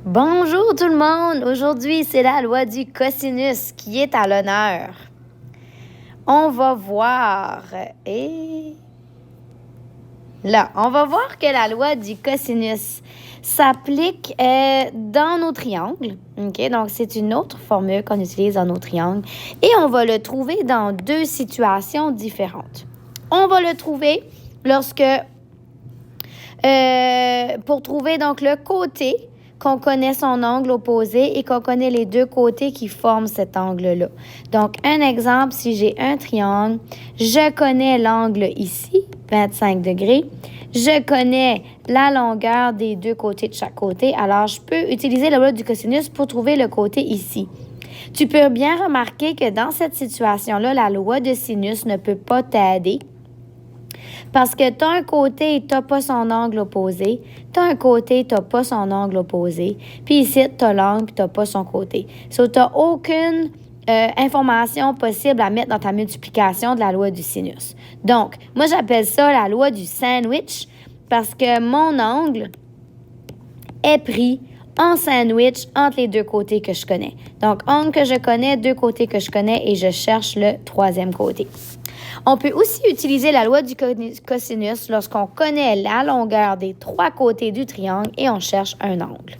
Bonjour tout le monde! Aujourd'hui, c'est la loi du cosinus qui est à l'honneur. On va voir on va voir que la loi du cosinus s'applique dans nos triangles. OK? Donc, c'est une autre formule qu'on utilise dans nos triangles. Et on va le trouver dans deux situations différentes. On va le trouver pour trouver donc le côté qu'on connaît son angle opposé et qu'on connaît les deux côtés qui forment cet angle-là. Donc, un exemple, si j'ai un triangle, je connais l'angle ici, 25 degrés. Je connais la longueur des deux côtés de chaque côté. Alors, je peux utiliser la loi du cosinus pour trouver le côté ici. Tu peux bien remarquer que dans cette situation-là, la loi de sinus ne peut pas t'aider. Parce que tu as un côté, tu n'as pas son angle opposé. Tu as un côté, tu n'as pas son angle opposé. Puis ici, tu as l'angle, puis tu n'as pas son côté. So, tu n'as aucune information possible à mettre dans ta multiplication de la loi du sinus. Donc, moi, j'appelle ça la loi du sandwich parce que mon angle est pris en sandwich entre les deux côtés que je connais. Donc, angle que je connais, deux côtés que je connais et je cherche le troisième côté. On peut aussi utiliser la loi du cosinus lorsqu'on connaît la longueur des trois côtés du triangle et on cherche un angle.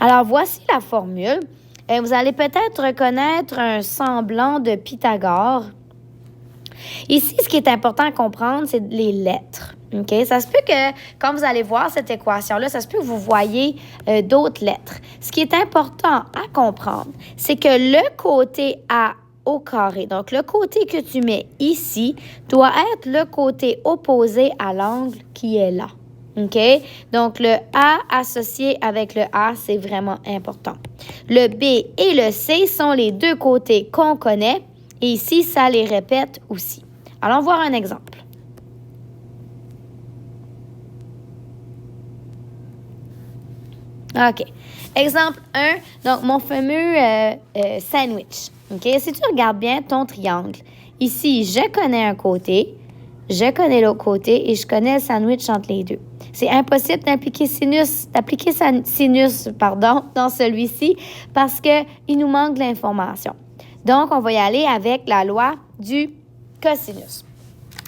Alors, voici la formule. Vous allez peut-être reconnaître un semblant de Pythagore. Ici, ce qui est important à comprendre, c'est les lettres. Okay? Ça se peut que, quand vous allez voir cette équation-là, ça se peut que vous voyez d'autres lettres. Ce qui est important à comprendre, c'est que le côté A au carré, donc le côté que tu mets ici, doit être le côté opposé à l'angle qui est là. OK? Donc, le A associé avec le A, c'est vraiment important. Le B et le C sont les deux côtés qu'on connaît. Et ici, ça les répète aussi. Allons voir un exemple. OK. Exemple 1, donc mon fameux sandwich. OK? Si tu regardes bien ton triangle, ici, je connais un côté, je connais l'autre côté et je connais le sandwich entre les deux. C'est impossible d'appliquer sinus dans celui-ci parce qu'il nous manque de l'information. Donc, on va y aller avec la loi du cosinus.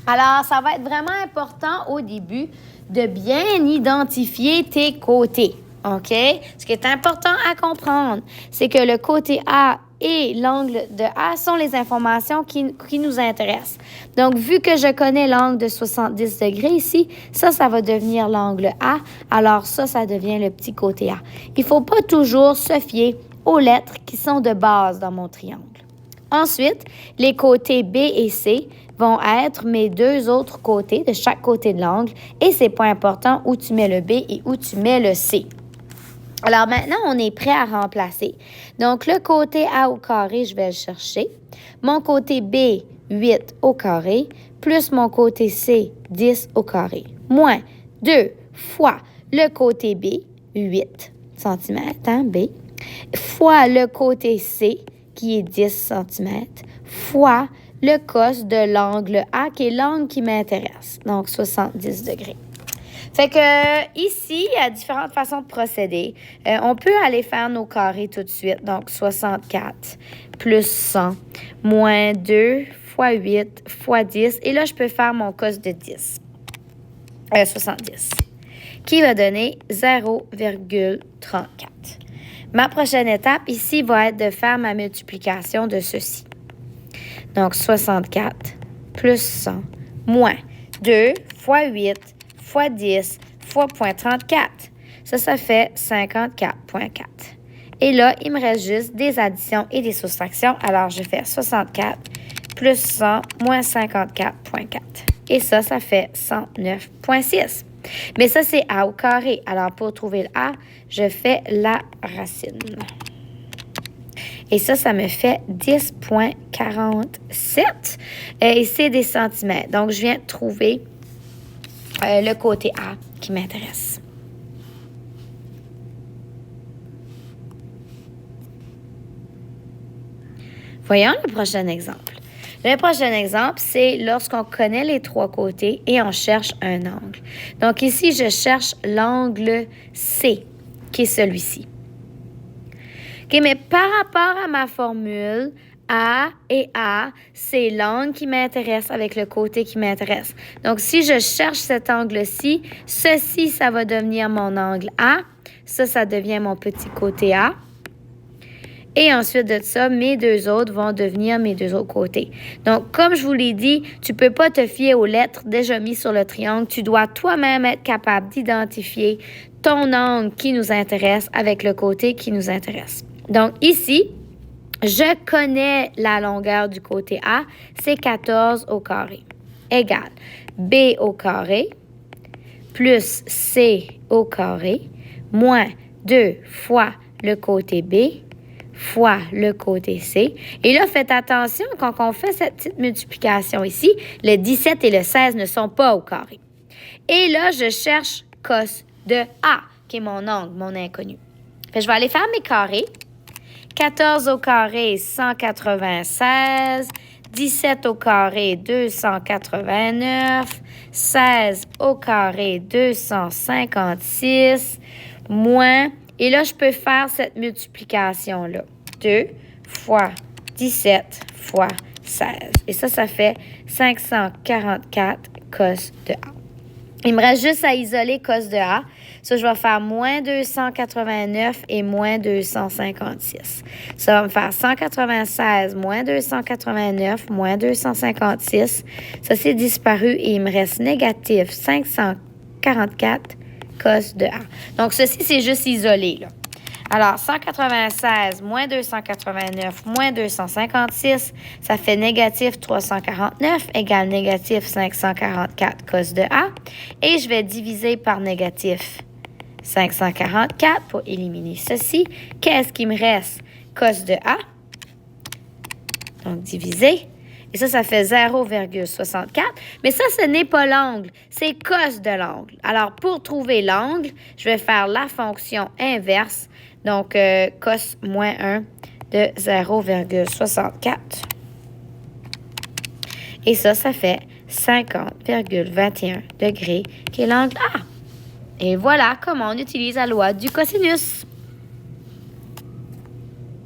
Alors, ça va être vraiment important au début de bien identifier tes côtés. OK? Ce qui est important à comprendre, c'est que le côté A et l'angle de A sont les informations qui nous intéressent. Donc, vu que je connais l'angle de 70 degrés ici, ça va devenir l'angle A. Alors, ça devient le petit côté A. Il ne faut pas toujours se fier aux lettres qui sont de base dans mon triangle. Ensuite, les côtés B et C vont être mes deux autres côtés de chaque côté de l'angle et c'est pas important où tu mets le B et où tu mets le C. Alors maintenant, on est prêt à remplacer. Donc, le côté A au carré, je vais le chercher. Mon côté B, 8 au carré, plus mon côté C, 10 au carré, moins 2 fois le côté B, 8 cm, B, fois le côté C, qui est 10 cm, fois le cos de l'angle A, qui est l'angle qui m'intéresse, donc 70 degrés. Fait que ici, il y a différentes façons de procéder. On peut aller faire nos carrés tout de suite. Donc, 64 plus 100 moins 2 fois 8 fois 10. Et là, je peux faire mon cos de 10. 70. Qui va donner 0,34. Ma prochaine étape ici va être de faire ma multiplication de ceci. Donc, 64 plus 100 moins 2 fois 8 fois 10 fois 0,34. Ça fait 54,4. Et là, il me reste juste des additions et des soustractions. Alors, je fais 64 plus 100 moins 54,4. Et ça fait 109,6. Mais ça, c'est A au carré. Alors, pour trouver le A, je fais la racine. Et ça me fait 10,47. Et c'est des centimètres. Donc, je viens de trouver le côté A qui m'intéresse. Voyons le prochain exemple. Le prochain exemple, c'est lorsqu'on connaît les trois côtés et on cherche un angle. Donc ici, je cherche l'angle C, qui est celui-ci. OK, mais par rapport à ma formule, A et A, c'est l'angle qui m'intéresse avec le côté qui m'intéresse. Donc, si je cherche cet angle-ci, ceci, ça va devenir mon angle A. Ça devient mon petit côté A. Et ensuite de ça, mes deux autres vont devenir mes deux autres côtés. Donc, comme je vous l'ai dit, tu ne peux pas te fier aux lettres déjà mises sur le triangle. Tu dois toi-même être capable d'identifier ton angle qui nous intéresse avec le côté qui nous intéresse. Donc, ici, je connais la longueur du côté A, c'est 14 au carré, égale B au carré plus C au carré moins 2 fois le côté B fois le côté C. Et là, faites attention, quand on fait cette petite multiplication ici, le 17 et le 16 ne sont pas au carré. Et là, je cherche cos de A, qui est mon angle, mon inconnu. Fait que je vais aller faire mes carrés. 14 au carré, 196. 17 au carré, 289. 16 au carré, 256. Moins, et là, je peux faire cette multiplication-là. 2 fois 17 fois 16. Et ça fait 544 cos de A. Il me reste juste à isoler cos de A. Ça, je vais faire moins 289 et moins 256. Ça va me faire 196 moins 289 moins 256. Ça, c'est disparu et il me reste négatif 544 cos de A. Donc, ceci, c'est juste isolé, là. Alors, 196 moins 289 moins 256, ça fait négatif 349 égale négatif 544 cos de A. Et je vais diviser par négatif 544 pour éliminer ceci. Qu'est-ce qui me reste? Cos de A. Donc, diviser. Et ça fait 0,64. Mais ça, ce n'est pas l'angle. C'est cos de l'angle. Alors, pour trouver l'angle, je vais faire la fonction inverse. Donc, cos moins 1 de 0,64. Et ça fait 50,21 degrés, qui est l'angle A. Et voilà comment on utilise la loi du cosinus.